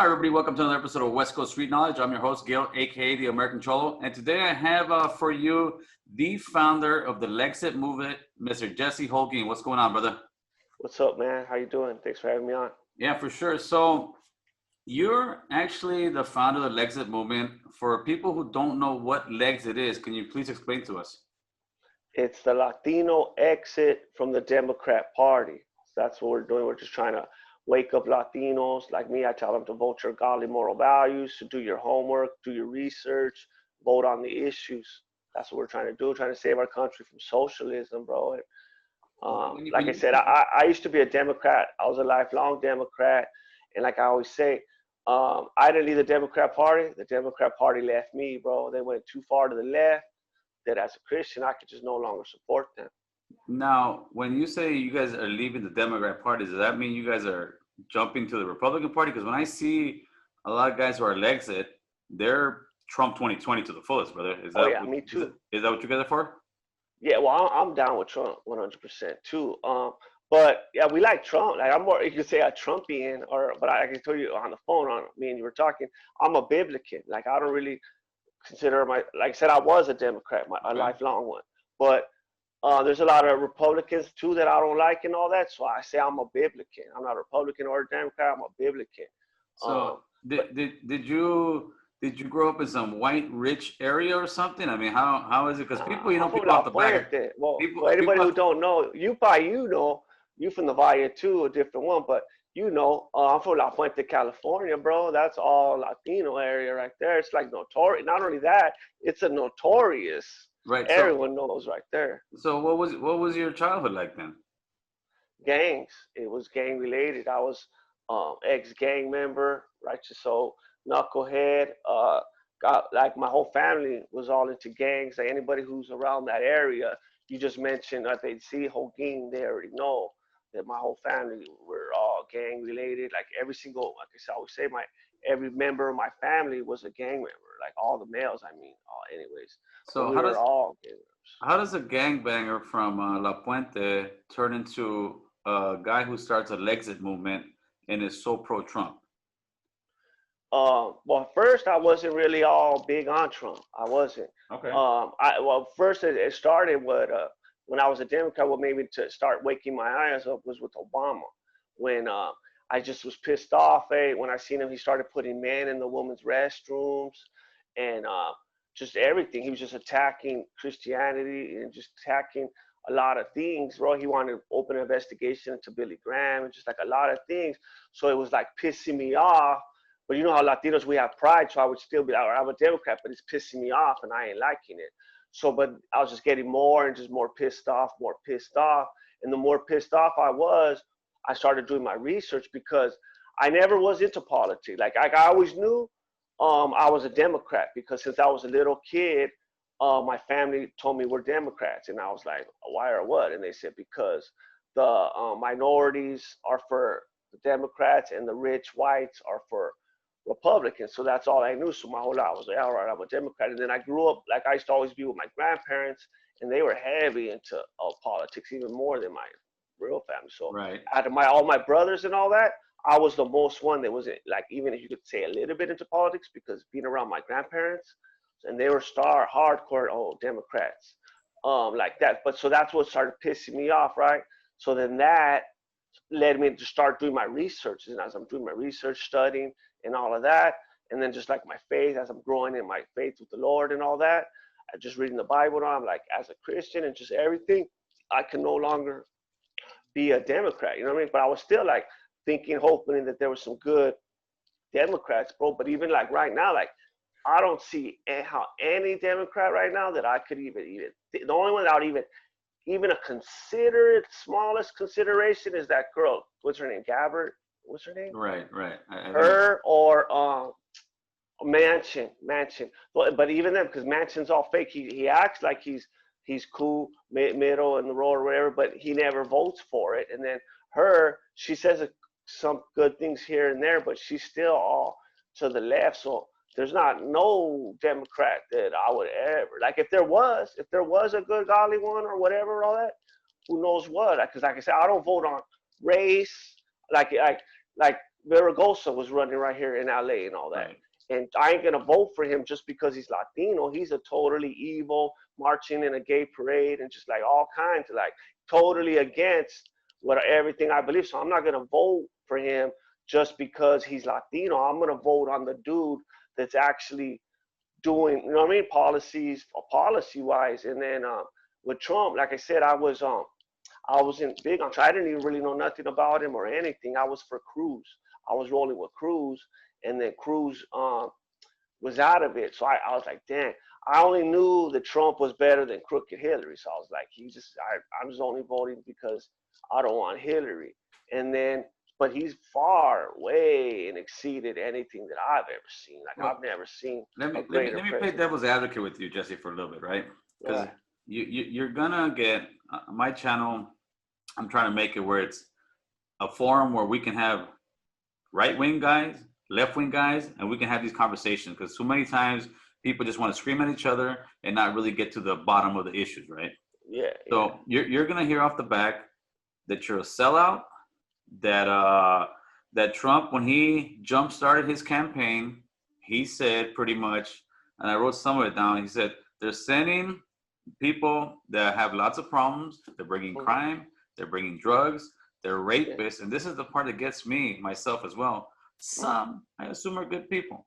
Hi, everybody. Welcome to another episode of West Coast Street Knowledge. I'm your host, Gil, a.k.a. the American Cholo. And today I have for you the founder of the Lexit movement, Mr. Jesse Holguin. What's going on, brother? What's up, man? How you doing? Thanks for having me on. Yeah, for sure. So you're actually the founder of the Lexit movement. For people who don't know what Lexit is, can you please explain to us? It's the Latino exit from the Democrat Party. So that's what we're doing. We're just trying to wake up Latinos. Like me, I tell them to vote your godly moral values, to do your homework, do your research, vote on the issues. That's what we're trying to do, trying to save our country from socialism, bro. Like I said, I used to be a Democrat. I was a lifelong Democrat. And like I always say, I didn't leave the Democrat Party. The Democrat Party left me, bro. They went too far to the left that as a Christian, I could just no longer support them. Now, when you say you guys are leaving the Democrat Party, does that mean you guys are jumping to the Republican Party? Because when I see a lot of guys who are Lexit, they're Trump 2020 to the fullest, brother. Is that me too. Is that what you guys are for? Yeah, well, I'm down with Trump 100% too. But yeah, we like Trump. Like I'm more, you could say a Trumpian, but I can tell you on the phone, me and you were talking. I'm a Biblican. Like I don't really consider like I said, I was a Democrat, a lifelong one. But there's a lot of Republicans too that I don't like and all that. So I say I'm a Biblican. I'm not a Republican or a Democrat. I'm a Biblican. So did you grow up in some white rich area or something? I mean, how is it? Because people, people off the back. Well, for anybody who don't know, you know, you from the Valle too, a different one, but I'm from La Puente, California, bro. That's all Latino area right there. It's like notorious. Not only that, it's a notorious. Right. Everyone knows right there. So what was your childhood like then? Gangs. It was gang related. I was ex-gang member, right? So knucklehead. Got like my whole family was all into gangs. Like anybody who's around that area, you just mentioned that they see Holguin, they already know that my whole family were all gang related. Like every single, like I always say, every member of my family was a gang member. Like all the males, anyways. So how does a gangbanger from La Puente turn into a guy who starts a Lexit movement and is so pro-Trump? Well, first I wasn't really all big on Trump. I wasn't. Okay. First it started with when I was a Democrat. What made me to start waking my eyes up was with Obama, when I just was pissed off. When I seen him, he started putting men in the women's restrooms, and just everything. He was just attacking Christianity and just attacking a lot of things, bro. He wanted to open an investigation into Billy Graham and just like a lot of things. So it was like pissing me off. But you know how Latinos, we have pride, so I would still be like, I'm a Democrat, but it's pissing me off and I ain't liking it. So, but I was just getting more and just more pissed off. And the more pissed off I started doing my research because I never was into politics. Like I always knew I was a Democrat because since I was a little kid, my family told me we're Democrats. And I was like, why or what? And they said, because the minorities are for the Democrats and the rich whites are for Republicans. So that's all I knew. So my whole life I was like, all right, I'm a Democrat. And then I grew up, like I used to always be with my grandparents, and they were heavy into politics, even more than my real family. So out of all my brothers and all that, I was the most one that was like, even if you could say a little bit into politics, because being around my grandparents, and they were hardcore Democrats, like that. But so that's what started pissing me off, right? So then that led me to start doing my research. And as I'm doing my research, studying and all of that, and then just like my faith, as I'm growing in my faith with the Lord and all that, I just reading the Bible now, I'm like, as a Christian and just everything, I can no longer be a Democrat, you know what I mean? But I was still like thinking, hoping that there was some good Democrats, bro. But even like right now, like I don't see how any Democrat right now that I could even the only one that I would even a considerate, smallest consideration is that girl. What's her name? Gabbard? What's her name? Right. Her or Manchin. But even then, because Manchin's all fake. He acts like he's cool, middle in the road or whatever, but he never votes for it. And then she says some good things here and there, but she's still all to the left. So there's no Democrat that I would ever like. If there was a good godly one or whatever, all that, who knows what? Because like I said, I don't vote on race. Like Viragosa was running right here in LA and all that. Right. And I ain't gonna vote for him just because he's Latino. He's a totally evil, marching in a gay parade and just like all kinds of like totally against what everything I believe. So I'm not gonna vote for him just because he's Latino. I'm gonna vote on the dude that's actually doing, you know what I mean, policy wise. And then with Trump, like I said, I wasn't big on Trump. I didn't even really know nothing about him or anything. I was for Cruz. I was rolling with Cruz, and then Cruz was out of it. So I was like, dang. I only knew that Trump was better than crooked Hillary. So I was like, I'm just only voting because I don't want Hillary. And then, but he's far way and exceeded anything that I've ever seen. Like Well, I've never seen let me a greater let me play president. devil's advocate with you, Jesse, for a little bit, right? Because Right. you're gonna get my channel. I'm trying to make it where it's a forum where we can have right wing guys, left wing guys, and we can have these conversations. Because so many times people just want to scream at each other and not really get to the bottom of the issues, right? Yeah. So you're gonna hear off the back that you're a sellout. That Trump, when he jump started his campaign, he said pretty much, and I wrote some of it down. He said they're sending people that have lots of problems. They're bringing crime. They're bringing drugs. They're rapists, and this is the part that gets me myself as well. Some, I assume, are good people.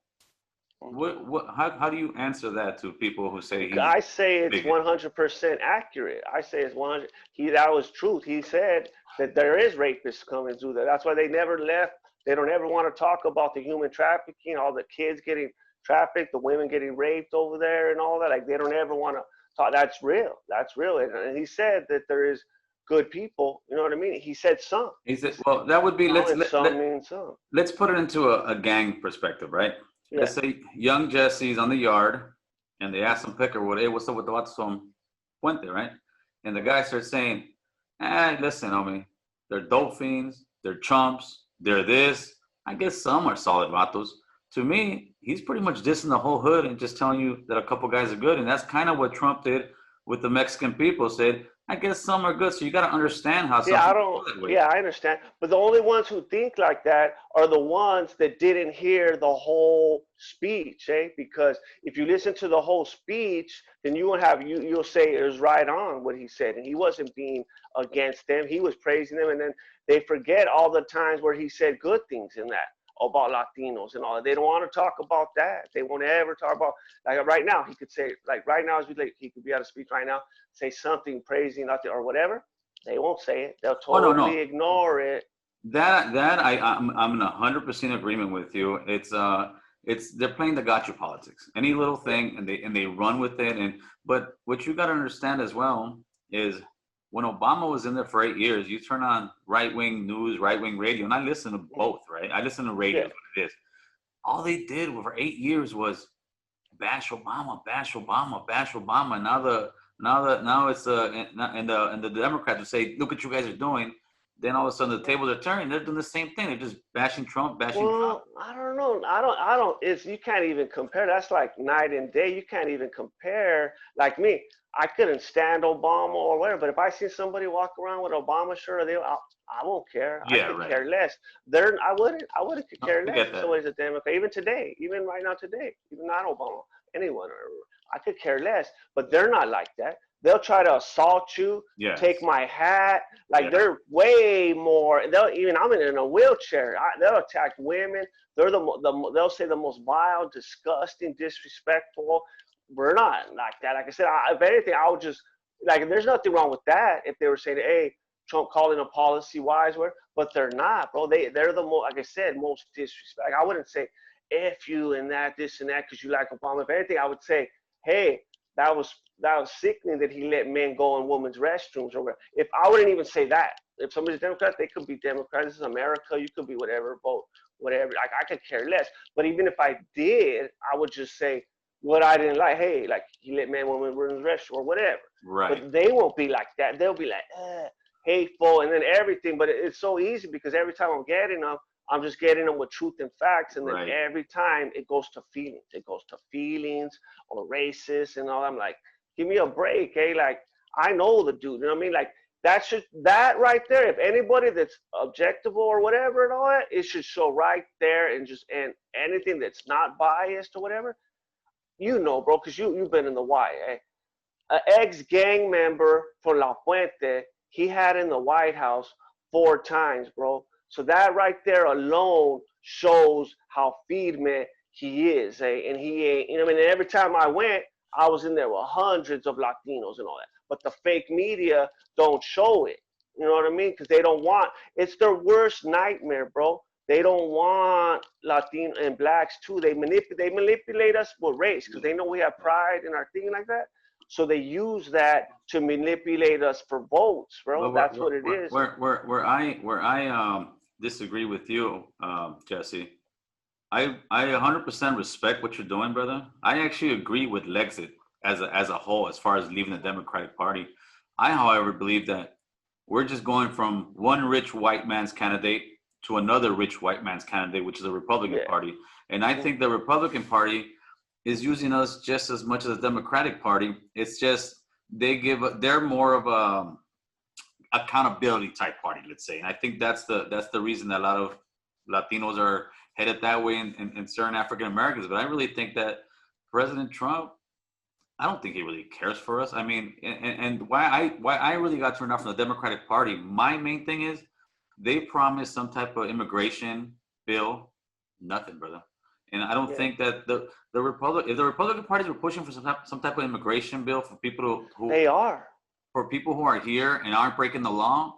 How do you answer that to people who say he's I say it's bigot? 100% accurate. I say it's 100. That was truth. He said that there is rapists coming through there. That's why they never left. They don't ever want to talk about the human trafficking, all the kids getting trafficked, the women getting raped over there, and all that. Like they don't ever want to talk. That's real. That's real. And he said that there is good people. You know what I mean? He said some. He said, well, that would be Some means some. let's put it into a gang perspective, right? Yeah. Let's say young Jesse's on the yard and they ask him picker, well, hey, what's up with the Watson Puente, right? And the guy starts saying, listen, homie, they're dope fiends, they're chumps, they're this. I guess some are solid vatos. To me, he's pretty much dissing the whole hood and just telling you that a couple guys are good. And that's kind of what Trump did with the Mexican people, said, I guess some are good. So you got to understand how some people feel that way. Yeah, I understand. But the only ones who think like that are the ones that didn't hear the whole speech, eh? Because if you listen to the whole speech, then you'll say it was right on what he said. And he wasn't being against them. He was praising them. And then they forget all the times where he said good things in that about Latinos and all that. They don't want to talk about that. They won't ever talk about, like right now, he could say, like right now, he could be out of speech right now, say something praising Latino or whatever. They won't say it. They'll totally ignore it. I'm in 100% agreement with you. It's they're playing the gotcha politics. Any little thing and they run with it. But what you got to understand as well is when Obama was in there for 8 years, you turn on right-wing news, right-wing radio, and I listen to both, right? I listen to radio, what it is. All they did for 8 years was bash Obama, bash Obama, bash Obama. Now it's and the Democrats would say, look what you guys are doing. Then all of a sudden the tables are turning. They're doing the same thing. They're just bashing Trump, Trump. I don't know. I don't. You can't even compare. That's like night and day. You can't even compare. Like me, I couldn't stand Obama or whatever. But if I see somebody walk around with Obama shirt, I won't care. I could care less. I wouldn't care less. If somebody's a Democrat, even today, even right now today, even not Obama, anyone, I could care less. But they're not like that. They'll try to assault you, take my hat. Like they're way more. I'm in a wheelchair. They'll attack women. They'll say the most vile, disgusting, disrespectful. We're not like that. Like I said, if anything, I would just like. There's nothing wrong with that. If they were saying, "Hey, Trump calling a policy wise," but they're not, bro. They're the most, like I said, most disrespect. Like, I wouldn't say "F you" and that, this and that, because you like Obama. If anything, I would say, "Hey, that was sickening that he let men go in women's restrooms," or whatever. If I wouldn't even say that. If somebody's Democrat, they could be Democrat. This is America. You could be whatever, vote whatever. Like, I could care less. But even if I did, I would just say what I didn't like. Hey, like he let men, women in women's restroom or whatever. Right. But they won't be like that. They'll be like, hateful, and then everything. But it's so easy because every time I'm getting them, I'm just getting them with truth and facts, and then every time it goes to feelings. It goes to feelings or racist and all. I'm like, give me a break, eh? Like, I know the dude, you know what I mean? Like, that right there, if anybody that's objectable or whatever and all that, it should show right there, and anything that's not biased or whatever, bro, because you've been in the Y, eh? An ex-gang member for La Fuente, he had in the White House 4 times, bro. So that right there alone shows how firme he is, eh? And he ain't, I mean, every time I went, I was in there with hundreds of Latinos and all that. But the fake media don't show it. You know what I mean? Because they don't want, it's their worst nightmare, bro. They don't want Latino and blacks too. They manipulate us with race because they know we have pride in our thing like that. So they use that to manipulate us for votes, bro. Well, That's what it is. Where I disagree with you, Jesse. I 100% respect what you're doing, brother. I actually agree with Lexit as a whole, as far as leaving the Democratic Party. I, however, believe that we're just going from one rich white man's candidate to another rich white man's candidate, which is the Republican Party. And I think the Republican Party is using us just as much as the Democratic Party. It's just they're more of a accountability type party, let's say. And I think that's the reason that a lot of Latinos are headed that way in certain African Americans. But I really think that President Trump, I don't think he really cares for us. I mean, and why I really got turned off from the Democratic Party, my main thing is they promised some type of immigration bill, nothing, brother. And I don't think that if the Republican parties were pushing for some type of immigration bill for people for people who are here and aren't breaking the law,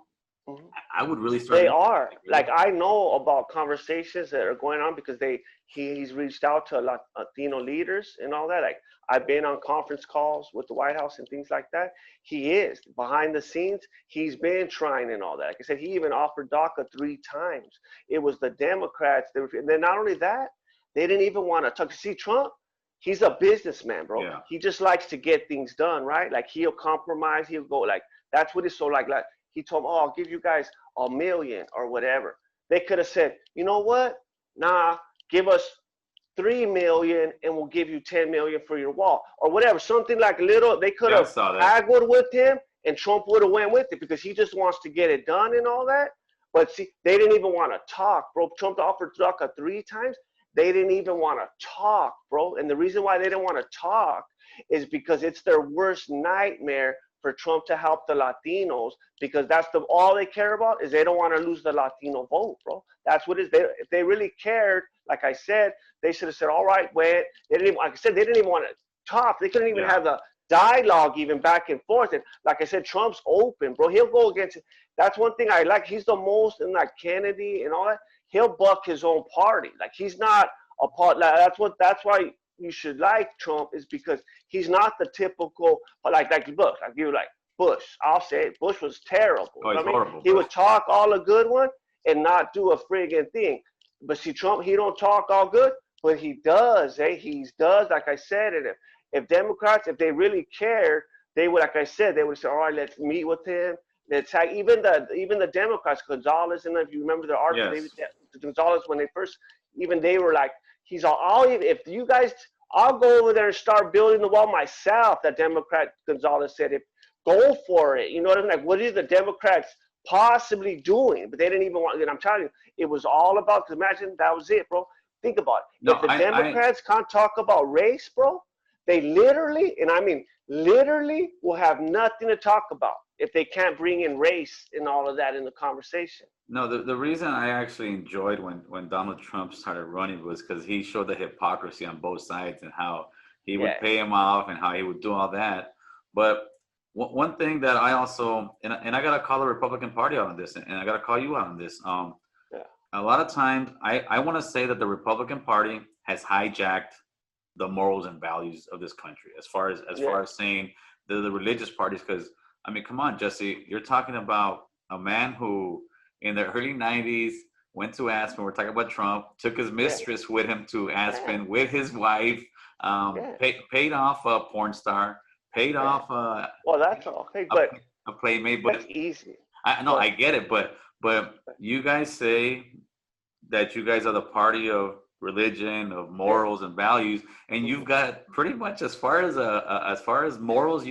I would really start. They are. Like, I know about conversations that are going on because he's reached out to Latino leaders and all that. Like, I've been on conference calls with the White House and things like that. He is behind the scenes. He's been trying and all that. Like I said, he even offered DACA 3 times. It was the Democrats. And then not only that, they didn't even want to talk. See, Trump, he's a businessman, bro. Yeah. He just likes to get things done, right? Like, he'll compromise. He'll go, like, that's what it's so like he told them, oh, I'll give you guys $1 million or whatever. They could have said, you know what? Nah, give us $3 million and we'll give you $10 million for your wall or whatever. Something like little. They could have haggled with him and Trump would have went with it because he just wants to get it done and all that. But see, they didn't even want to talk, bro. Trump offered DACA 3 times. They didn't even want to talk, bro. And the reason why they didn't want to talk is because it's their worst nightmare for Trump to help the Latinos, because that's all they care about is they don't want to lose the Latino vote, bro. That's what it is. If they really cared, like I said, they should have said, all right, wait. They didn't even, like I said, they didn't even want to talk. They couldn't even have the dialogue even back and forth. And like I said, Trump's open, bro. He'll go against it. That's one thing I like. He's the most, and like Kennedy and all that, he'll buck his own party. Like, he's not a part. Like, that's why you should like Trump, is because he's not the typical, like look, I give you like Bush. I'll say it. Bush was terrible. Oh, he's horrible. He would talk all a good one and not do a friggin' thing. But see, Trump, he don't talk all good, but he does. He does. Like I said, and if Democrats, if they really cared, they would, like I said, they would say, all right, let's meet with him. Let's have, even the Democrats, Gonzalez, and if you remember the article, Gonzalez, when they first, even they were like, he's all, if you guys, I'll go over there and start building the wall myself, that Democrat Gonzalez said, go for it. You know what I mean? Like, what are the Democrats possibly doing? But they didn't even want, and I'm telling you, it was all about, because imagine that was it, bro. Think about it. No, if the Democrats can't talk about race, bro, they literally, and I mean literally, will have nothing to talk about if they can't bring in race and all of that in the conversation. No, the reason I actually enjoyed when Donald Trump started running was because he showed the hypocrisy on both sides and how he would pay him off and how he would do all that. But one thing that I also, and I got to call the Republican Party out on this, and I got to call you out on this. A lot of times, I want to say that the Republican Party has hijacked the morals and values of this country, as far as saying the religious parties. Because, I mean, come on, Jesse, you're talking about a man who in the early 90s went to Aspen. We're talking about Trump, took his mistress with him to Aspen with his wife, paid off a porn star, paid off well, that's okay, but a playmate. But that's easy. I get it, but you guys say that you guys are the party of religion, of morals and values, and you've got pretty much, as far as morals,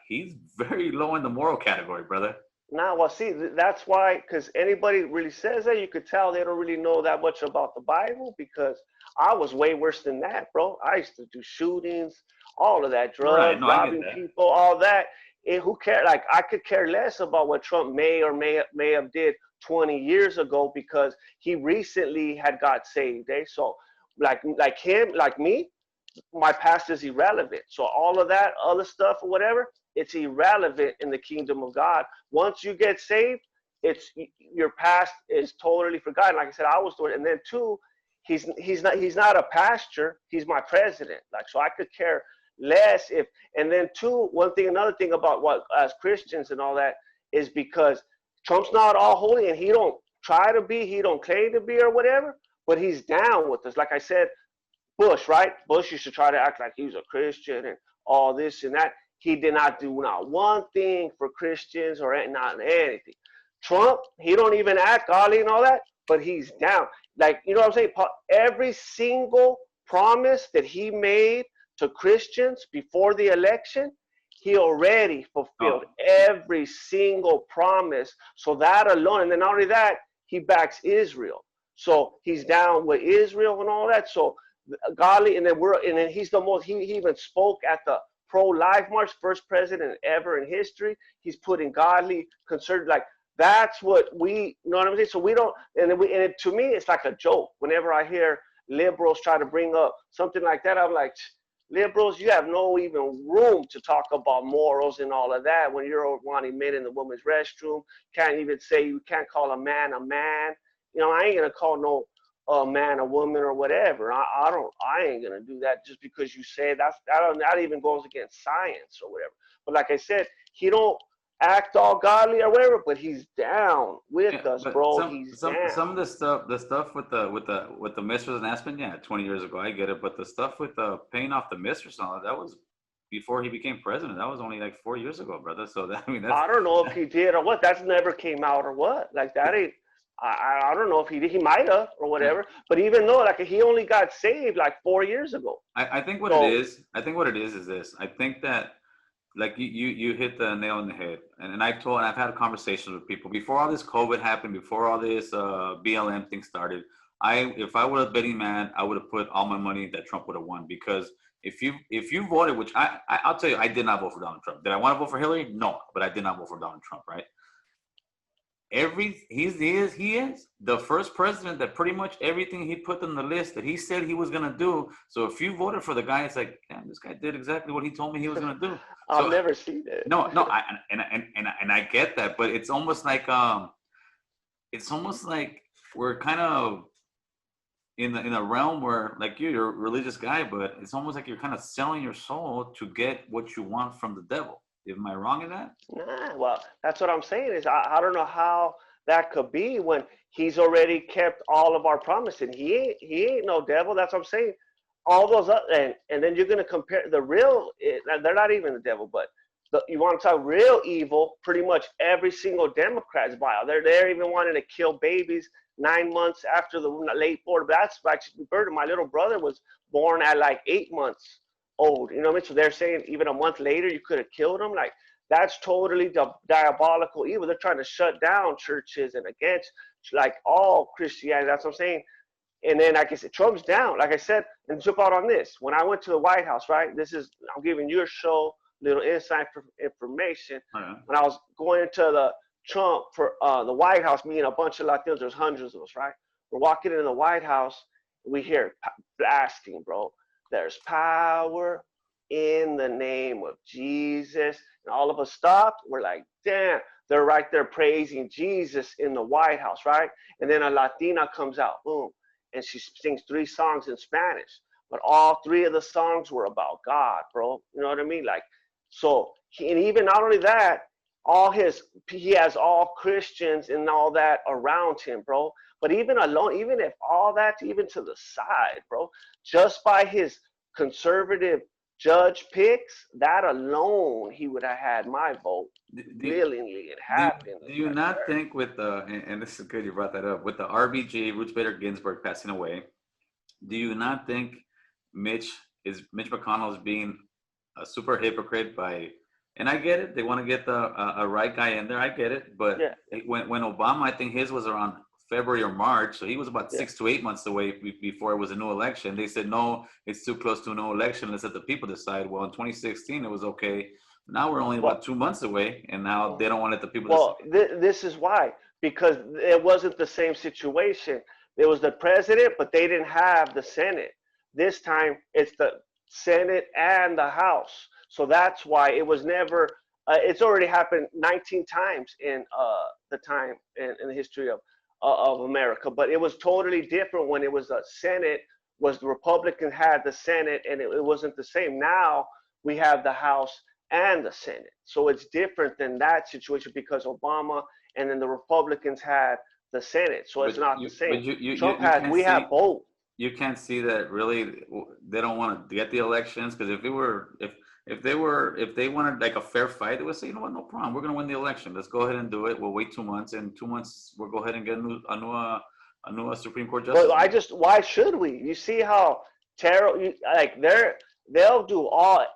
he's very low in the moral category, brother. Nah, well, see, that's why, because anybody really says that, you could tell they don't really know that much about the Bible. Because I was way worse than that, bro. I used to do shootings, all of that, Right. drugs, No, I get robbing that. people, all that. And who cares? Like, I could care less about what Trump may have did 20 years ago, because he recently had got saved. So, like him, like me, my past is irrelevant. So all of that other stuff or whatever, it's irrelevant in the kingdom of God. Once you get saved, it's your past is totally forgotten. Like I said, I was doing it. And then two, he's not a pastor, he's my president. Like, so I could care less if. And then two, another thing about what as Christians and all that is, because Trump's not all holy, and he don't try to be, he don't claim to be or whatever, but he's down with us. Like I said, Bush, right? Bush used to try to act like he was a Christian and all this and that. He did not do not one thing for Christians or not anything. Trump, he don't even act godly and all that, but he's down. Like, you know what I'm saying? Every single promise that he made to Christians before the election, he already fulfilled Oh, every single promise. So that alone, and then not only that, he backs Israel. So he's down with Israel and all that. So godly, and then he's the most. He even spoke at the pro-life march, first president ever in history. He's putting godly concern, like that's what we, you know what I'm saying. So we don't, and to me, it's like a joke. Whenever I hear liberals try to bring up something like that, I'm like, liberals, you have no even room to talk about morals and all of that when you're wanting men in the women's restroom. Can't even say, you can't call a man a man. You know, I ain't gonna call no a man, a woman, or whatever. I ain't gonna do that just because you say that even goes against science or whatever. But like I said, he don't act all godly or whatever, but he's down with yeah. us, But bro. some He's some down. some of the stuff with the mistress and Aspen, yeah, 20 years ago, I get it. But the stuff with paying off the mistress and all that, that was before he became president. That was only like 4 years ago, brother. So that, I mean, that's I don't know if he did or what. That's never came out or what. Like that ain't. I don't know if he did. He might have or yeah. whatever. But even though like he only got saved like 4 years ago. I think what it So is, I think what it is this. I think that like you hit the nail on the head. And I've had conversations with people before all this COVID happened, before all this BLM thing started. If I was a betting man, I would have put all my money that Trump would have won, because if you voted, which I'll tell you, I did not vote for Donald Trump. Did I want to vote for Hillary? No, but I did not vote for Donald Trump, right? He is the first president that pretty much everything he put on the list that he said he was gonna do. So if you voted for the guy, it's like, damn, this guy did exactly what he told me he was gonna do. I've So never seen no, no, it. I get that, but it's almost like we're kind of in a realm where, like, you're a religious guy, but it's almost like you're kind of selling your soul to get what you want from the devil. Am I wrong in that? Nah, well, that's what I'm saying is I don't know how that could be when he's already kept all of our promises. He ain't no devil. That's what I'm saying. All those and then you're gonna compare the real. They're not even the devil, but you want to talk real evil. Pretty much every single Democrat's vile. They're even wanting to kill babies 9 months after the late born. That's actually bird. My little brother was born at like 8 months old. You know what I mean? So they're saying even a month later you could have killed him. Like that's totally diabolical evil. They're trying to shut down churches and against like all Christianity. That's what I'm saying. And then, like I said, Trump's down. Like I said, and jump out on this. When I went to the White House, right? I'm giving you a show, little inside information. Oh, When I was going to the Trump for the White House, me and a bunch of Latinos, there's hundreds of us, right? We're walking into the White House. We hear blasting, bro. There's power in the name of Jesus. And all of us stopped. We're like, damn, they're right there praising Jesus in the White House, right? And then a Latina comes out, boom, and she sings 3 songs in Spanish. But all 3 of the songs were about God, bro. You know what I mean? Like, so, and even not only that, he has all Christians and all that around him, bro. But even alone, even if all that, even to the side, bro, just by his conservative judge picks, that alone, he would have had my vote do, willingly. It do, happened. do you Like, not think with the, and this is good you brought that up, with the RBG, Ruth Bader Ginsburg, passing away, do you not think Mitch McConnell is being a super hypocrite by And I get it. They want to get a right guy in there. I get it. But Yeah, when Obama, I think his was around February or March, so he was about yeah. 6 to 8 months away before it was a new election. They said no, it's too close to a new election. Let's let the people decide. Well, in 2016, it was okay. Now we're only Well, about 2 months away, and now they don't want to let the people decide. well, this is why, because it wasn't the same situation. There was the president, but they didn't have the Senate. This time, it's the Senate and the House. So that's why it was never. It's already happened 19 times in the time in the history of America, but it was totally different when it was a Senate. Was the Republican had the Senate, and it wasn't the same. Now we have the House and the Senate. So it's different than that situation because Obama and then the Republicans had the Senate. So it's not the same. But Trump you has, can't we see have both. you can't see that really they don't want to get the elections because if they wanted like a fair fight, they would say, you know what, no problem, we're going to win the election. Let's go ahead and do it. We'll wait 2 months. In 2 months, we'll go ahead and get a new Supreme Court justice. But why should we? You see how terrible, like they'll do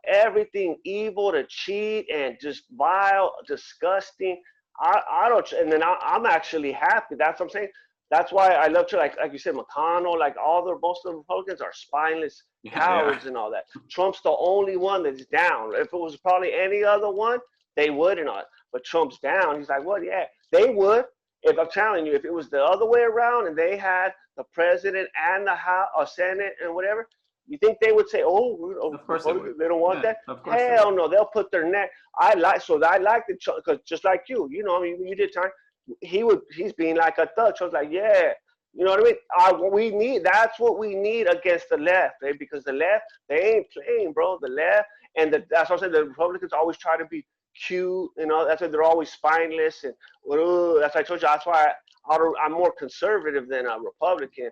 everything evil to cheat and just vile, disgusting. I don't, and then I'm actually happy. That's what I'm saying. That's why I love to, like you said, McConnell, like most of the Republicans are spineless cowards and all that. Trump's the only one that's down. If it was probably any other one, they wouldn't. But Trump's down. He's like, well, yeah, they would. If I'm telling you, if it was the other way around and they had the president and the House or Senate and whatever, you think they would say, of course they don't want that? Of course Hell no, they'll put their neck. I like the, because just like you know, you did time. He's being like a thug. So I was like, yeah, you know what I mean? That's what we need against the left, eh? Because the left, they ain't playing, bro. The left, and that's what I'm saying. The Republicans always try to be cute, you know. That's why they're always spineless, and that's why I told you. That's why I'm more conservative than a Republican,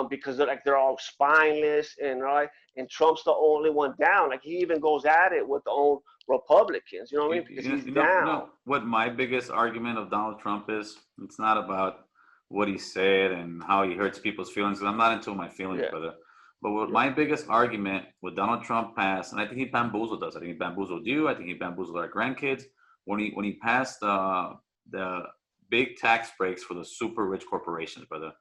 because they're all spineless and right. And Trump's the only one down. Like he even goes at it with the own Republicans. You know what I mean? Because he's down. You know what my biggest argument of Donald Trump is? It's not about what he said and how he hurts people's feelings. Because I'm not into my feelings, brother. But what my biggest argument with Donald Trump passed, and I think he bamboozled us. I think he bamboozled you. I think he bamboozled our grandkids when he passed the big tax breaks for the super rich corporations, brother.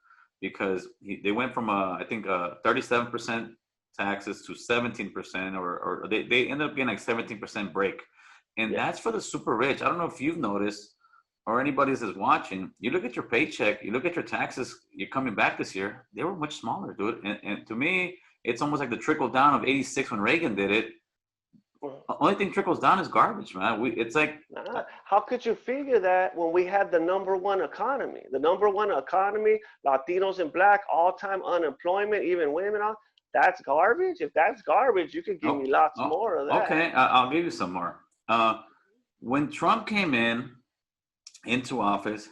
Because they went from I think 37% taxes to 17%, or they ended up getting like 17% break, and that's for the super rich. I don't know if you've noticed or anybody that's watching. You look at your paycheck, you look at your taxes. You're coming back this year; they were much smaller, dude. And to me, it's almost like the trickle down of '86 when Reagan did it. The only thing trickles down is garbage, man. It's like, how could you figure that when we had the number one economy? The number one economy, Latinos and Black, all-time unemployment, even women. That's garbage. If that's garbage, you could give me lots more of that. Okay, I'll give you some more. When Trump came into office,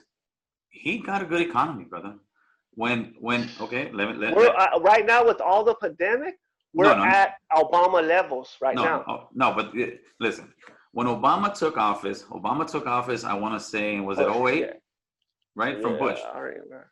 he got a good economy, brother. Right now with all the pandemic, we're at Obama levels now. But listen, when Obama took office, I want to say, was it 08? Right? From Bush.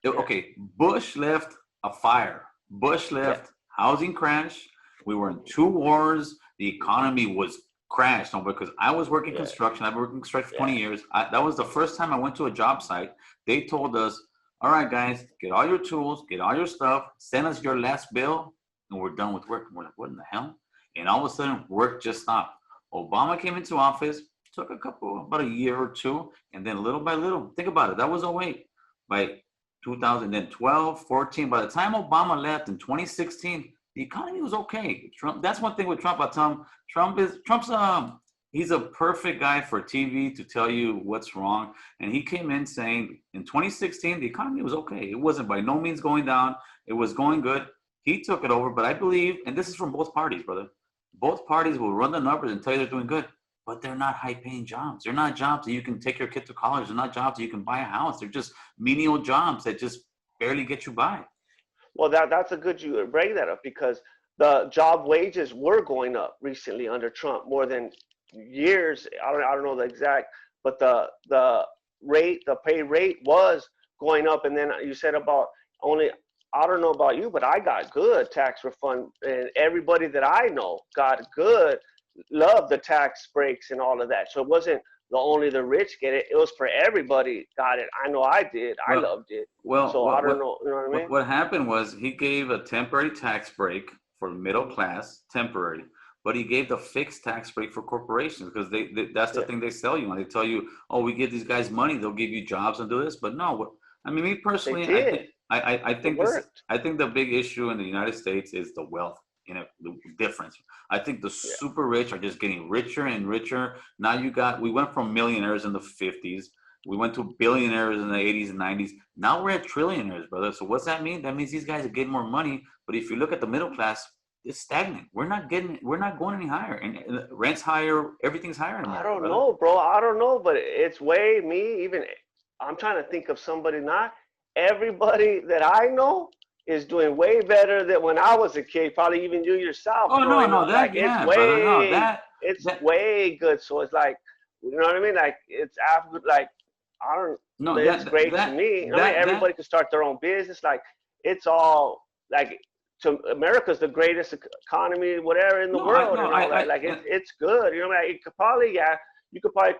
Okay, Bush left a fire. Bush left housing crash. We were in 2 wars. The economy was crashed. No, because I was working construction. I've been working construction for 20 years. That was the first time I went to a job site. They told us, all right, guys, get all your tools, get all your stuff, send us your last bill, and we're done with work. And we're like, what in the hell? And all of a sudden, work just stopped. Obama came into office, took about a year or two, and then little by little, think about it, that was 08. By 2012, 14, by the time Obama left in 2016, the economy was okay. Trump, that's one thing with Trump. I tell him, he's a perfect guy for TV to tell you what's wrong. And he came in saying in 2016, the economy was okay. It wasn't by no means going down. It was going good. He took it over, but I believe, and this is from both parties, brother, both parties will run the numbers and tell you they're doing good, but they're not high-paying jobs. They're not jobs that you can take your kid to college. They're not jobs that you can buy a house. They're just menial jobs that just barely get you by. Well, that's a good you bring that up, because the job wages were going up recently under Trump more than years. I don't know the exact, but the pay rate was going up. And then you said about only, I don't know about you, but I got good tax refund, and everybody that I know got good. loved the tax breaks and all of that. So it wasn't only the rich get it. It was for everybody got it. I know I did. I Well, loved it. well, So I don't know. You know what I mean? what happened was he gave a temporary tax break for middle class, temporary, but he gave the fixed tax break for corporations because that's the Yeah. thing they sell you on. They tell you, oh, we give these guys money, they'll give you jobs and do this. But no, I mean, me They personally, did. I It think worked. I think the big issue in the United States is the wealth, the difference. I think the Yeah. super rich are just getting richer and richer. Now we went from millionaires in the 50s. We went to billionaires in the 80s and 90s. Now we're at trillionaires, brother. So what's that mean? That means these guys are getting more money. But if you look at the middle class, it's stagnant. We're not going any higher. And rent's higher. Everything's higher in I America, don't brother. know, bro. I don't know, but it's way me. Even I'm trying to think of somebody. Not everybody that I know is doing way better than when I was a kid. Probably even you yourself Oh no, growing no, up. Like yeah, brother. No, it's that way good. So it's like, you know what I mean? Like it's after like I don't. no, It's great to me. I mean, that everybody can start their own business. Like it's all like to America's the greatest economy, whatever in the no, I world, no, and all that. Like it's good. You know, like it could probably you could probably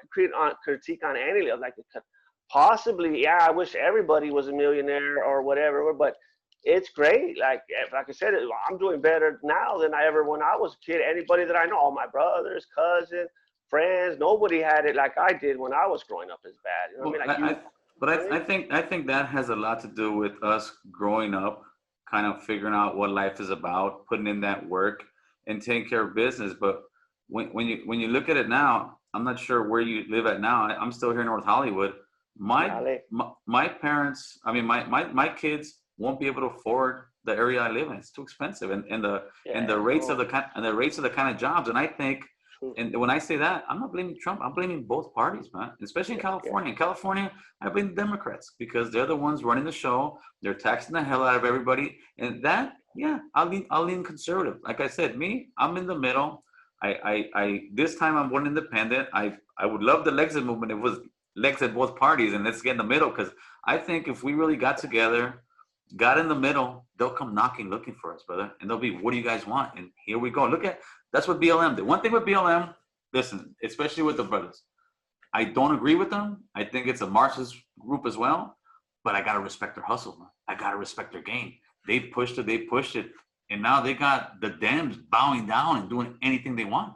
critique on any level. Like it could possibly I wish everybody was a millionaire or whatever, but it's great. Like I said, I'm doing better now than I ever when I was a kid. Anybody that I know, all my brothers, cousins, friends, nobody had it like I did when I was growing up as bad. You know what I well, mean? Like you. but You know what I mean? I think that has a lot to do with us growing up, kind of figuring out what life is about, putting in that work, and taking care of business. But when you look at it now, I'm not sure where you live at now. I'm still here in North Hollywood. Dale. My parents, I mean, my kids won't be able to afford the area I live in. It's too expensive, and the Yeah, rates of no, the rates of the kind of jobs. And I think, true. and when I say that, I'm not blaming Trump. I'm blaming both parties, man. Especially in Yeah, yeah. California. In California, I blame the Democrats because they're the ones running the show. They're taxing the hell out of everybody, and that, yeah, I'll lean conservative. Like I said, I'm in the middle. This time I'm one independent. I would love the Lexit movement. It was legs at both parties, and let's get in the middle because I think if we really got together, got in the middle, they'll come knocking looking for us, brother, and they'll be, what do you guys want? And here we go. That's what BLM did. One thing with BLM, listen, especially with the brothers, I don't agree with them. I think it's a Marxist group as well, but I gotta respect their hustle, man. I gotta respect their game. They pushed it, and now they got the Dems bowing down and doing anything they want.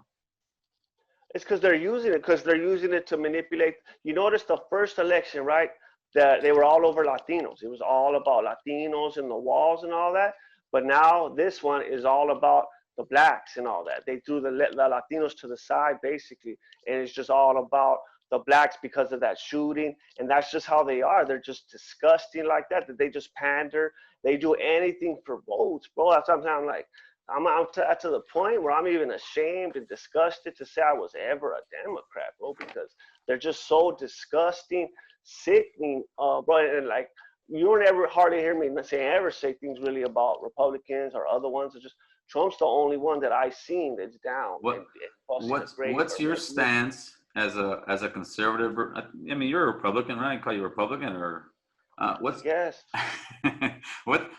It's because they're using it to manipulate. You notice the first election, right? That they were all over Latinos. It was all about Latinos and the walls and all that. But now this one is all about the blacks and all that. They threw the Latinos to the side basically, and it's just all about the blacks because of that shooting. And that's just how they are. They're just disgusting like that. That they just pander. They do anything for votes, bro. That's what I'm saying. Like I'm to the point where I'm even ashamed and disgusted to say I was ever a Democrat, bro, because they're just so disgusting, sickening, bro. And like you don't ever hardly hear me say things really about Republicans or other ones. It's just Trump's the only one that I've seen that's down What and busting the grave what's for your like, stance as a conservative? I mean, you're a Republican, right? I call you a Republican, or I guess.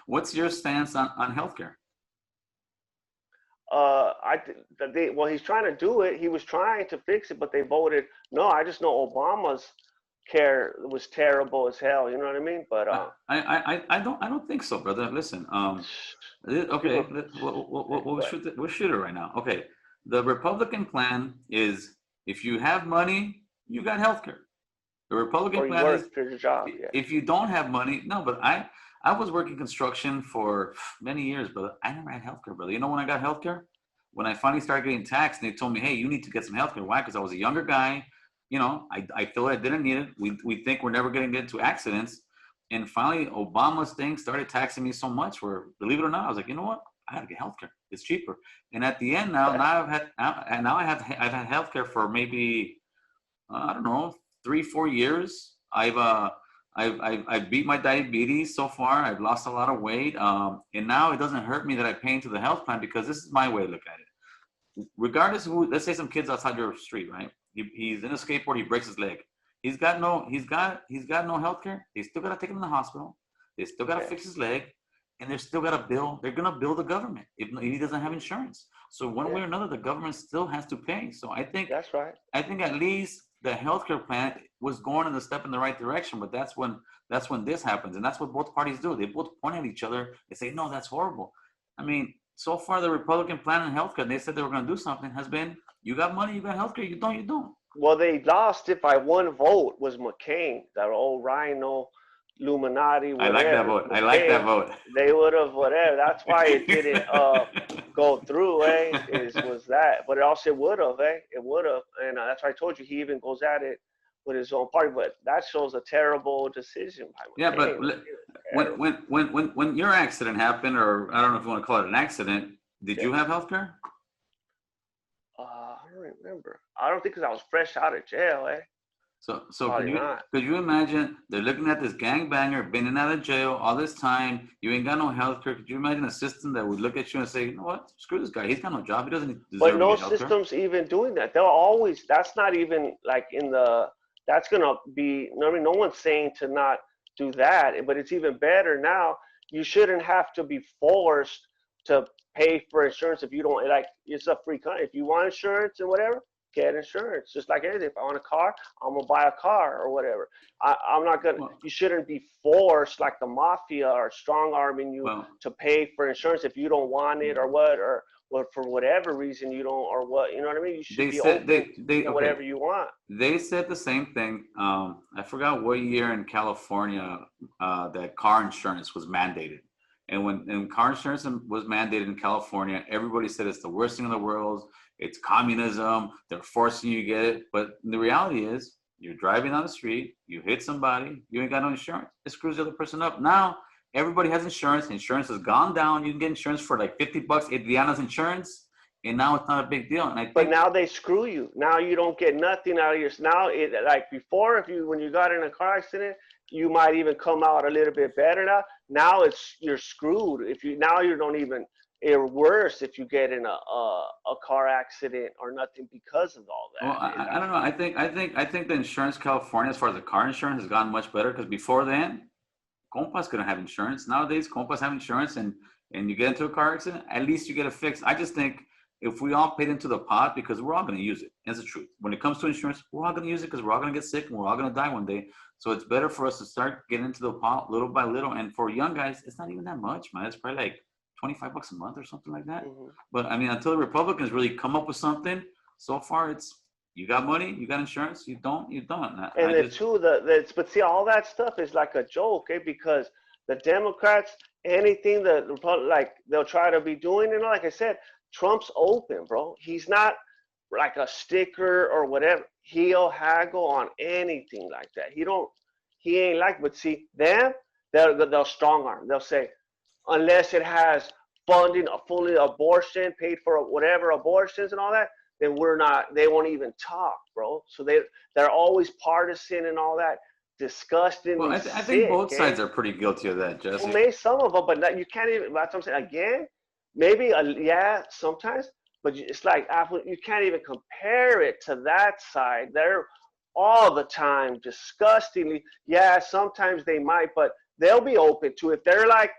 what's your stance on healthcare? Well, he's trying to do it. He was trying to fix it, but they voted no. I just know Obama's care was terrible as hell. You know what I mean? But I don't think so, brother. Listen, people, okay, we'll shoot it right now. Okay, the Republican plan is if you have money, you got healthcare. The Republican or you plan is work for your job. Yeah. if you don't have money, no. But I was working construction for many years, but I never had healthcare, brother. You know when I got healthcare? When I finally started getting taxed, and they told me, hey, you need to get some healthcare. Why? Because I was a younger guy. You know, I feel I didn't need it. We think we're never going to get into accidents. And finally, Obama's thing started taxing me so much where, believe it or not, I was like, you know what? I got to get healthcare. It's cheaper. And at the end I've had healthcare for maybe, I don't know, 3-4 years. I've beat my diabetes so far. I've lost a lot of weight. And now it doesn't hurt me that I pay into the health plan because this is my way to look at it. Regardless of who, let's say some kids outside your street, right? He's in a skateboard, he breaks his leg. He's got no health care. They still gotta take him to the hospital. They still gotta fix his leg. and they're still got to bill. They're gonna bill the government if he doesn't have insurance. So one way or another, the government still has to pay. So That's right. I think at least the healthcare plan was going in the step in the right direction. But that's when this happens, and that's what both parties do. They both point at each other and say, "No, that's horrible." I mean, so far the Republican plan in healthcare, they said they were going to do something, has been, you got money, you got healthcare, you don't, you don't. Well, they lost it by one vote. Was McCain, that old Rhino, Illuminati, I like that whatever. vote. McCain, I like that vote. they would have whatever. That's why it didn't go through. Was that? But it also would have. It would have, and that's why I told you he even goes at it with his own party. But that shows a terrible decision by McCain. Yeah, but when your accident happened, or I don't know if you want to call it an accident, did you have healthcare? I don't remember. I don't think because I was fresh out of jail. So could you imagine they're looking at this gangbanger, been in and out of jail all this time, you ain't got no health care. Could you imagine a system that would look at you and say, you know what, screw this guy, he's got no job, he doesn't deserve But no to get system's even doing that. They'll always, that's not even like that's gonna be, I mean, no one's saying to not do that, but it's even better now. You shouldn't have to be forced to pay for insurance if you don't, like, it's a free country. If you want insurance and whatever, get insurance. Just like anything. If I want a car, I'm gonna buy a car or whatever. I'm not gonna. You shouldn't be forced like the mafia or strong arming you to pay for insurance if you don't want it or what, or for whatever reason you don't, or what. You know what I mean? You should be open to whatever you want. They said the same thing. I forgot what year in California that car insurance was mandated. And when car insurance was mandated in California, everybody said it's the worst thing in the world. It's communism. They're forcing you to get it. But the reality is, you're driving down the street, you hit somebody, you ain't got no insurance. It screws the other person up. Now, everybody has insurance. Insurance has gone down. You can get insurance for like $50 Adriana's insurance. And now it's not a big deal. And I think, but now they screw you. Now you don't get nothing out of your. Now it, like before, when you got in a car accident, you might even come out a little bit better. Now you're screwed. If you don't even. It's worse if you get in a car accident or nothing because of all that. Well, I don't know. I think the insurance California, as far as the car insurance, has gotten much better because before then, compas couldn't have insurance. Nowadays, compas have insurance, and you get into a car accident, at least you get it fixed. I just think if we all paid into the pot, because we're all going to use it. That's the truth. When it comes to insurance, we're all going to use it because we're all going to get sick and we're all going to die one day. So it's better for us to start getting into the pot little by little. And for young guys, it's not even that much, man. It's probably like $25 a month or something like that. Mm-hmm. But I mean, until the Republicans really come up with something, so far it's, you got money, you got insurance, you don't. But see, all that stuff is like a joke, because the Democrats, anything that like they'll try to be doing, and like I said, Trump's open, bro. He's not like a sticker or whatever. He'll haggle on anything like that. He ain't like, but see, they'll strong arm. They'll say, unless it has funding, a fully abortion, paid for whatever abortions and all that, then they won't even talk, bro. So they're always partisan and all that. Disgusting. Well, I think both sides are pretty guilty of that, Jesse. Well, maybe some of them, but you can't even, that's what I'm saying. Again, maybe, sometimes, but it's like, you can't even compare it to that side. They're all the time disgustingly, sometimes they might, but they'll be open to it. If they're like,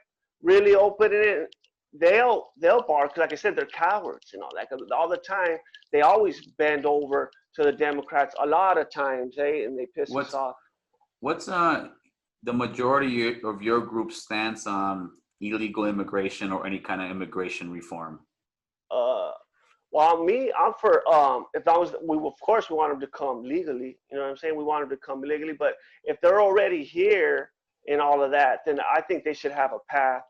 really open it, they'll bark. Because like I said, they're cowards and all that. Because all the time, they always bend over to the Democrats a lot of times, and they piss us off. What's the majority of your group's stance on illegal immigration or any kind of immigration reform? Well, I'm for if I was, of course we want them to come legally. You know what I'm saying? We want them to come legally, but if they're already here and all of that, then I think they should have a path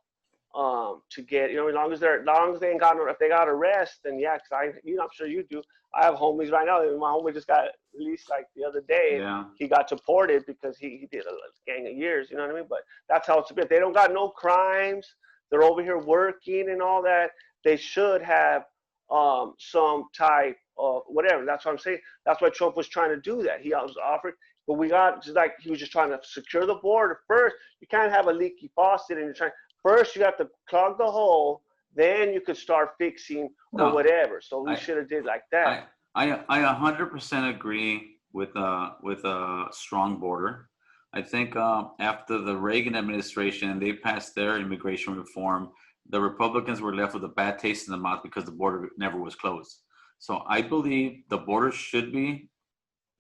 to get, as long as they ain't got no, if they got arrest, then because I'm sure you do. I have homies right now. My homie just got released like the other day. Yeah. He got deported because he did a gang of years. You know what I mean? But that's how it's been. If they don't got no crimes, they're over here working and all that, they should have some type of whatever. That's what I'm saying. That's why Trump was trying to do that. He was offered. But he was just trying to secure the border first. You can't have a leaky faucet and first you have to clog the hole, then you could start fixing or whatever. So we should have did like that. I 100% agree with a strong border. I think after the Reagan administration, they passed their immigration reform. The Republicans were left with a bad taste in the mouth because the border never was closed. So I believe the border should be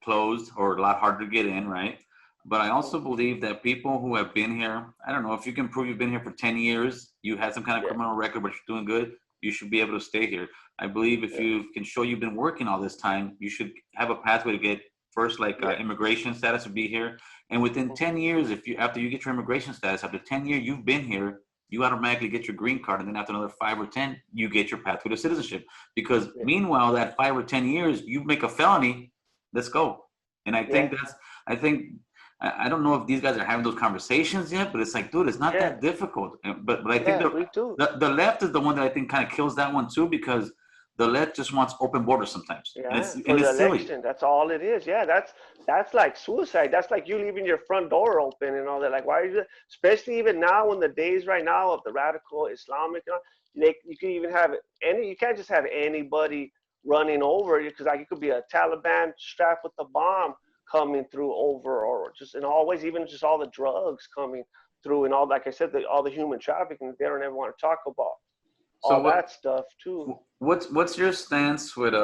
closed or a lot harder to get in, right? But I also believe that people who have been here, I don't know, if you can prove you've been here for 10 years, you had some kind of Yeah, criminal record, but you're doing good, you should be able to stay here. I believe if yeah, you can show you've been working all this time, you should have a pathway to get first like yeah. immigration status to be here. And within 10 years, if you after you get your immigration status, after 10 years you've been here, you automatically get your green card. And then after another 5 or 10, you get your pathway to citizenship. Because Yeah, meanwhile, that 5 or 10 years, you make a felony, let's go. And I think yeah, that's, I think, I don't know if these guys are having those conversations yet, but it's like, dude, it's not yeah, that difficult. But I think yeah. We do. the left is the one that I think kind of kills that one too, because the left just wants open borders sometimes, Yeah, and for the it's silly. election, that's all it is. Yeah, that's like suicide. That's like you leaving your front door open and all that. Like, why are you? Especially even now in the days right now of the radical Islamic, you can even have any. You can't just have anybody running over you because like it could be a Taliban strapped with a bomb coming through over, or just in always even just all the drugs coming through and all. Like I said, all the human trafficking that they don't ever want to talk about. So All that stuff too. what's your stance with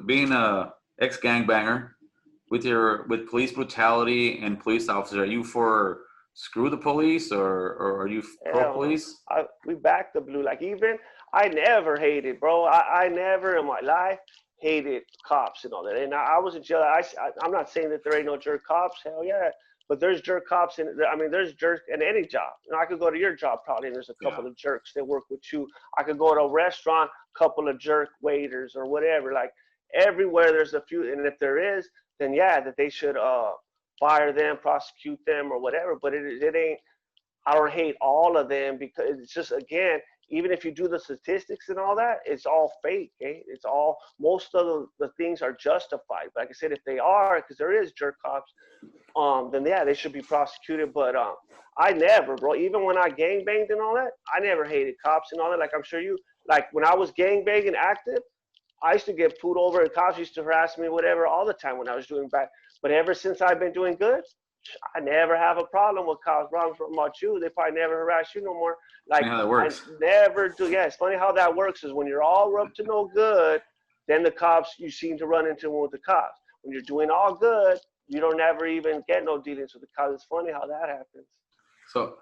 being a ex gangbanger with police brutality and police officers? Are you for screw the police, or are you pro Hell no. police? We back the blue. Like even I never hated, bro. I never in my life hated cops and all that. And I was in jail. I'm not saying that there ain't no jerk cops. Hell yeah. But there's jerk cops in. I mean, there's jerks in any job. I could go to your job probably, and there's a Yeah. couple of jerks that work with you. I could go to a restaurant, couple of jerk waiters or whatever. Like everywhere, there's a few. And if there is, then yeah, that they should fire them, prosecute them, or whatever. But it ain't. I don't hate all of them because it's just again, even if you do the statistics and all that, it's all fake. Eh? It's all most of the things are justified. But like I said, if they are, because there is jerk cops, then yeah, they should be prosecuted. But I never, bro. Even when I gang banged and all that, I never hated cops and all that. Like I'm sure you, like when I was gang banging active, I used to get pulled over and cops used to harass me, whatever, all the time when I was doing bad. But ever since I've been doing good, I never have a problem with cops. Problems about you, they probably never harass you no more. Funny Like how that I works. never do. Yeah, it's funny how that works. Is when you're all up to no good, then the cops you seem to run into one with the cops. When you're doing all good, you don't ever even get no dealings with the cops. It's funny how that happens. So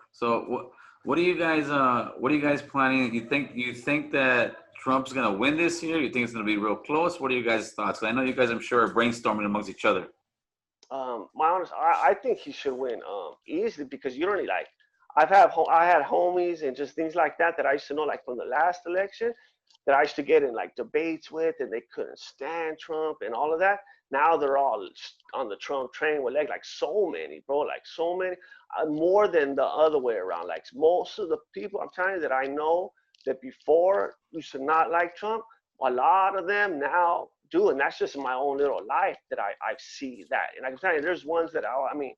what are you guys planning? You think that Trump's gonna win this year? You think it's gonna be real close? What are you guys' thoughts? 'Cause I know you guys, I'm sure, are brainstorming amongst each other. I think he should win easily because you don't need like I had homies and just things like that I used to know like from the last election that I used to get in like debates with and they couldn't stand Trump and all of that. Now they're all on the Trump train with like so many, bro, like so many, more than the other way around. Like most of the people I'm telling you that I know that before used to not like Trump, a lot of them now do, and that's just in my own little life that I see that. And I can tell you, there's ones that I mean,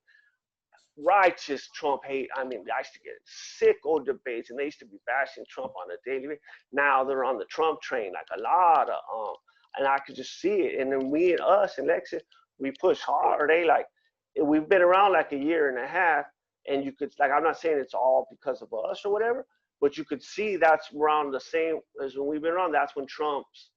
righteous Trump hate. I mean, I used to get sick old debates, and they used to be bashing Trump on a daily basis. Now they're on the Trump train, like a lot of and I could just see it. And then we and us and Lexit, we push hard. They like we've been around like a year and a half, and you could like I'm not saying it's all because of us or whatever, but you could see that's around the same as when we've been around. That's when Trump's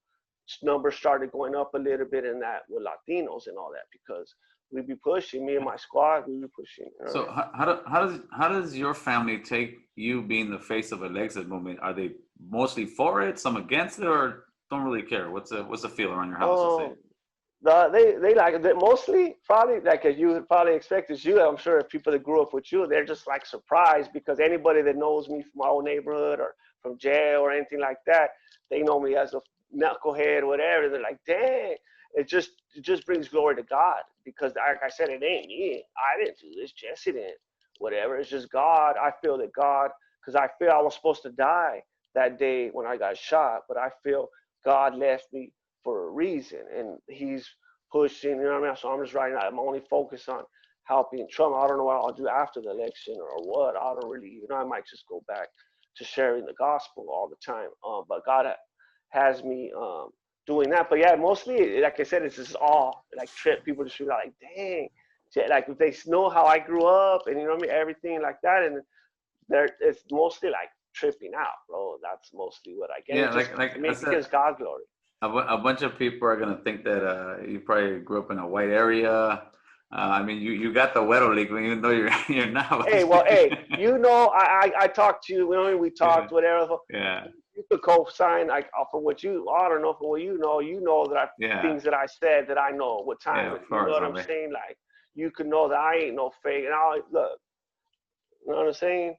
numbers started going up a little bit in that with Latinos and all that because we'd be pushing me and my squad. We'd be pushing. So how does your family take you being the face of a Lexit movement? Are they mostly for it, some against it, or don't really care? What's the feel around your house? Let's say. They like it mostly probably like as you would probably expect as you. I'm sure if people that grew up with you, they're just like surprised because anybody that knows me from my own neighborhood or from jail or anything like that, they know me as a knucklehead or whatever. They're like, dang, it just brings glory to God because like I said, it ain't me. I didn't do this. Jesse didn't. Whatever. It's just God. I feel that God, because I feel I was supposed to die that day when I got shot, but I feel God left me for a reason, and He's pushing. You know what I mean? So I'm just right now. I'm only focused on helping Trump. I don't know what I'll do after the election or what. I don't really. I might just go back to sharing the gospel all the time. But God has me doing that. But yeah, mostly, like I said, it's just all like trip. People just feel like, dang, like if they know how I grew up and you know what I mean, everything like that, and it's mostly like tripping out, bro. That's mostly what I get. Yeah, It just like I maybe said, gives God glory. a bunch of people are gonna think that you probably grew up in a white area. I mean, you got the weather leak, even though you're not. Hey, well, hey, you know, I talked to you. You know, we Yeah, talked whatever. yeah, You could co-sign like for what you. I don't know for what you know. You know that yeah, things that I said that I know what yeah. time. Of You know course, what I'm hombre. saying? Like you could know that I ain't no fake. And I look. You know what I'm saying?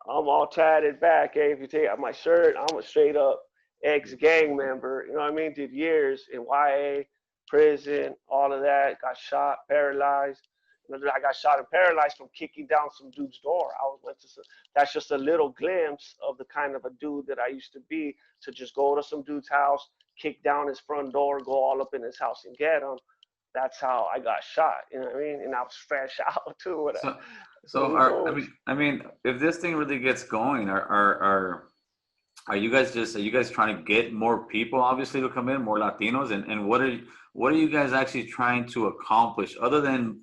I'm all tatted back. Hey, if you take out my shirt, I'm a straight up ex-gang member. You know what I mean? Did years in YA, prison, all of that. Got shot, paralyzed. I got shot and paralyzed from kicking down some dude's door. That's just a little glimpse of the kind of a dude that I used to be. To just go to some dude's house, kick down his front door, go all up in his house and get him. That's how I got shot. You know what I mean? And I was fresh out too. So, So so who knows? I mean, if this thing really gets going, are you guys are you guys trying to get more people, obviously, to come in, more Latinos, and what are you guys actually trying to accomplish other than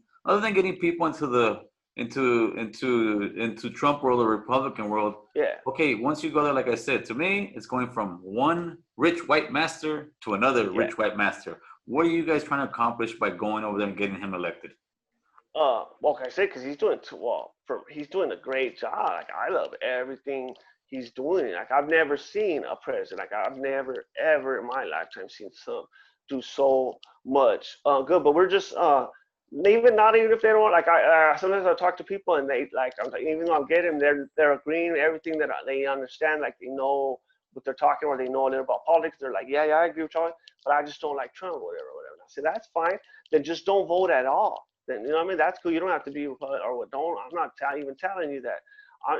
getting people into the into Trump world or Republican world? Yeah. Okay, once you go there, like I said, to me, it's going from one rich white master to another Yeah. rich white master. What are you guys trying to accomplish by going over there and getting him elected? Well, can I say because he's doing too well. He's doing a great job. Like I love everything he's doing. Like I've never seen a president. Like I've never ever in my lifetime seen some do so much good. But we're just even not even if they don't like. I sometimes I talk to people and they like I'm like even though I'm getting they're agreeing with everything that they understand. Like they know what they're talking about. They know a little about politics. They're like yeah I agree with you, but I just don't like Trump or whatever. And I say that's fine. Then just don't vote at all. Then you know what I mean. That's cool. You don't have to be Republican or what. Don't. I'm not even telling you that.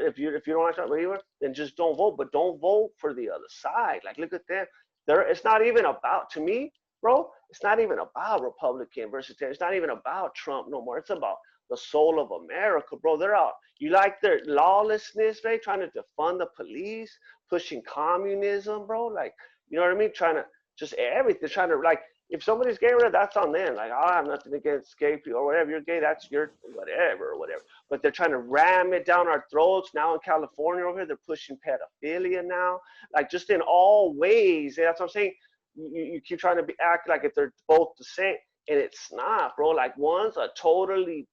If you don't like Trump, whatever, then just don't vote. But don't vote for the other side. Like look at them. It's not even about to me, bro. It's not even about Republican versus Democrat. It's not even about Trump no more. It's about the soul of America, bro. They're out. You like their lawlessness, right? Trying to defund the police, pushing communism, bro. Like you know what I mean? Trying to just everything. Trying to like if somebody's gay, that's on them. Like I have nothing against gay people or whatever. You're gay, that's your whatever or whatever. But they're trying to ram it down our throats. Now in California over here, they're pushing pedophilia now. Like just in all ways. And that's what I'm saying. You keep trying to act like if they're both the same, and it's not, bro. Like one's a totally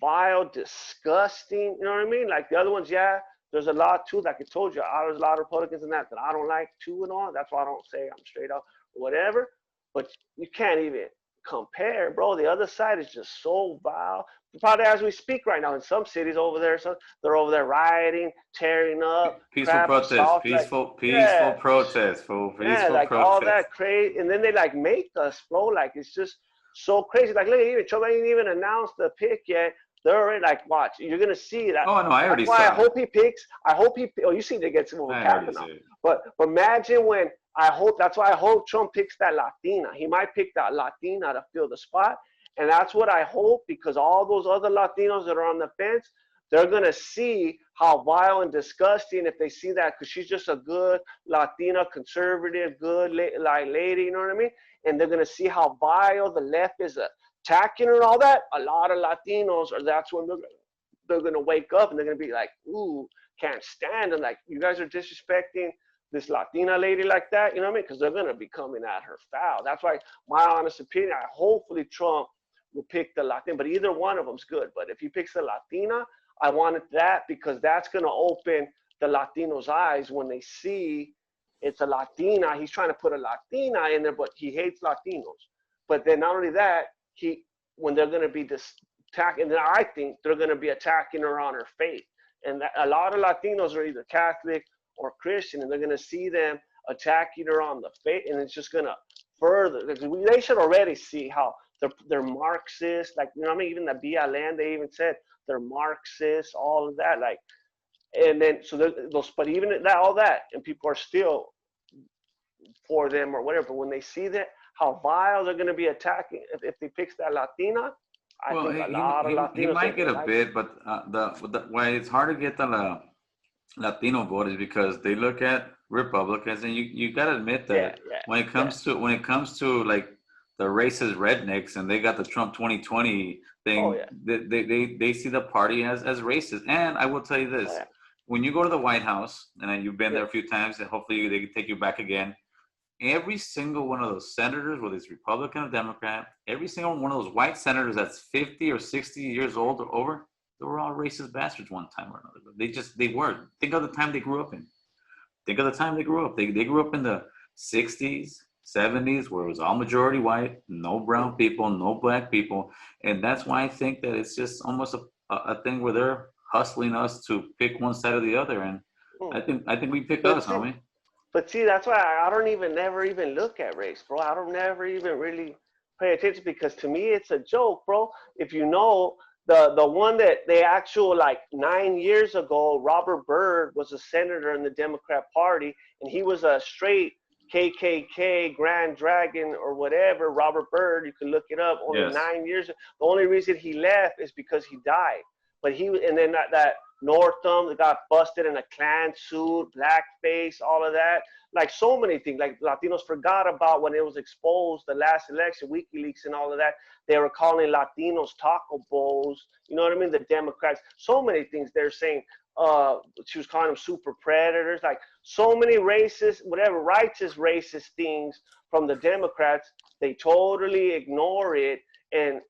vile, disgusting. You know what I mean? Like the other ones, yeah. There's a lot too. Like I told you, there's a lot of Republicans in that I don't like too and all. That's why I don't say I'm straight up or whatever. But you can't even compare, bro. The other side is just so vile. Probably as we speak right now in some cities over there, so they're over there rioting, tearing up, Peaceful crap, protest, assault, like peaceful yeah, protest, yeah, peaceful like all protest. that crazy, and then they like make us, bro. Like it's just so crazy. Like look, even Trump ain't even announced the pick yet. They're already like, watch, you're gonna see that. Oh no, I That's already why I saw it. hope he picks. I hope he. Oh, you see, they get some I already Kavanaugh. saw it. But imagine when I hope. That's why I hope Trump picks that Latina. He might pick that Latina to fill the spot, and that's what I hope because all those other Latinos that are on the fence, they're gonna see how vile and disgusting if they see that because she's just a good Latina, conservative, good like lady. You know what I mean? And they're gonna see how vile the left is attacking her and all that. A lot of Latinos, or that's when they're gonna wake up and they're gonna be like, ooh, can't stand them. Like you guys are disrespecting this Latina lady like that. You know what I mean? Because they're gonna be coming at her foul. That's why my honest opinion. Hopefully Trump will pick the Latina, but either one of them's good. But if he picks the Latina, I wanted that because that's gonna open the Latinos' eyes when they see it's a Latina. He's trying to put a Latina in there, but he hates Latinos. But then not only that, when they're going to be attacking, and then I think they're going to be attacking her on her faith. And a lot of Latinos are either Catholic or Christian, and they're going to see them attacking her on the faith, and it's just going to further. They should already see how they're Marxist, like you know what I mean. Even the BLM, they even said they're Marxist, all of that, like. And then so those, but even that, all that, and people are still for them or whatever. But when they see that how vile they're going to be attacking if they pick that Latina, I think a lot of he Latinos might get a like bit, but why it's hard to get the Latino vote is because they look at Republicans, and you got to admit yeah, that yeah, when it comes to like the racist rednecks and they got the Trump 2020 thing. Oh yeah. They see the party as racist. And I will tell you this: Oh, yeah. when you go to the White House, and you've been there Yeah. a few times, and hopefully they can take you back again. Every single one of those senators, whether it's Republican or Democrat, every single one of those white senators that's 50 or 60 years old or over, they were all racist bastards one time or another. They were. Think of the time they grew up in. Think of the time they grew up. They grew up in the 60s, 70s, where it was all majority white, no brown people, no black people. And that's why I think that it's just almost a thing where they're hustling us to pick one side or the other. And I think we picked us, homie. But see, that's why I don't never even look at race, bro. I don't never even really pay attention, because to me it's a joke, bro. If you know, the one that they actual, like 9 years ago, Robert Byrd was a senator in the Democrat Party, and he was a straight KKK Grand Dragon or whatever. Robert Byrd, you can look it up. Only Yes. 9 years. The only reason he left is because he died. But and then that Northam that got busted in a Klan suit, blackface, all of that. Like so many things. Like Latinos forgot about when it was exposed, the last election, WikiLeaks and all of that. They were calling Latinos taco bowls. You know what I mean? The Democrats. So many things they're saying. She was calling them super predators. Like so many racist, whatever, righteous racist things from the Democrats. They totally ignore it. And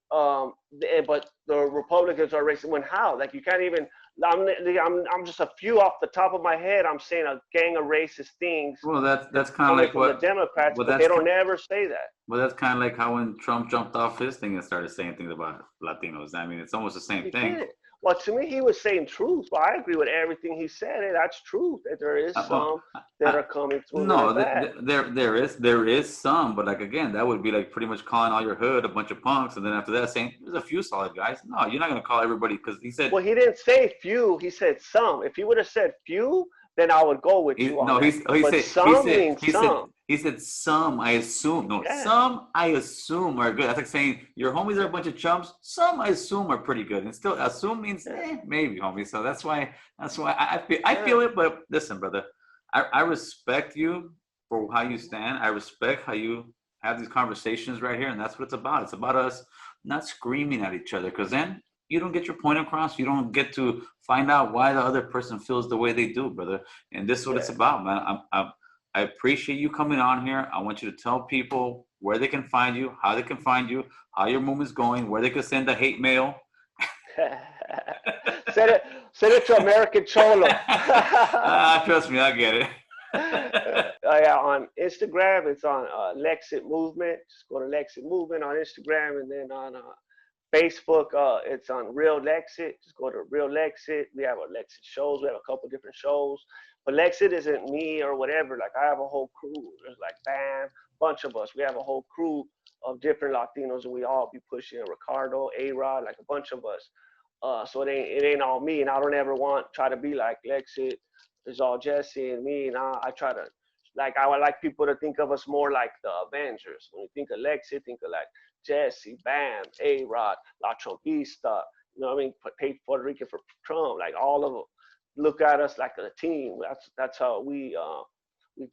but the Republicans are racist. When how? Like you can't even. I'm just a few off the top of my head. I'm saying a gang of racist things. Well, that's kind of like what the Democrats, but they don't ever say that. Well, that's kind of like how when Trump jumped off his thing and started saying things about Latinos. I mean, it's almost the same thing. Did. Well, to me, he was saying truth. Well, I agree with everything he said. Hey, that's truth. That there is some that are coming through. No, there is some, but like again, that would be like pretty much calling all your hood a bunch of punks, and then after that saying there's a few solid guys. No, you're not gonna call everybody, because he said. Well, he didn't say few. He said some. If he would have said few, then I would go with you. He said some, I assume. No, yeah. Some I assume are good. That's like saying your homies are a bunch of chumps. Some I assume are pretty good. And still assume means maybe, homie. So that's why I feel it. But listen, brother, I respect you for how you stand. I respect how you have these conversations right here. And that's what it's about. It's about us not screaming at each other, because then you don't get your point across. You don't get to find out why the other person feels the way they do, brother. And this is what it's about, man. I appreciate you coming on here. I want you to tell people where they can find you, how they can find you, how your movement's going, where they can send the hate mail. Send it to American Cholo. Trust me, I get it. Yeah, on Instagram, it's on Lexit Movement. Just go to Lexit Movement on Instagram, and then on Facebook, it's on Real Lexit. Just go to Real Lexit. We have our Lexit shows. We have a couple different shows. But Lexit isn't me or whatever. Like I have a whole crew. There's like Bam, bunch of us. We have a whole crew of different Latinos, and we all be pushing Ricardo, A-Rod, like a bunch of us. So it ain't all me, and I don't ever try to be like Lexit. It's all Jesse and me, and I try to, like, I would like people to think of us more like the Avengers. When you think of Lexit, think of like Jesse, Bam, A-Rod, La Trumpista, you know what I mean? Pay Puerto Rican for Trump, like all of them. Look at us like a team. That's how we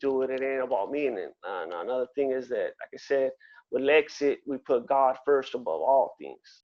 do it. It ain't about me. And another thing is that, like I said, with Lexit, we put God first above all things.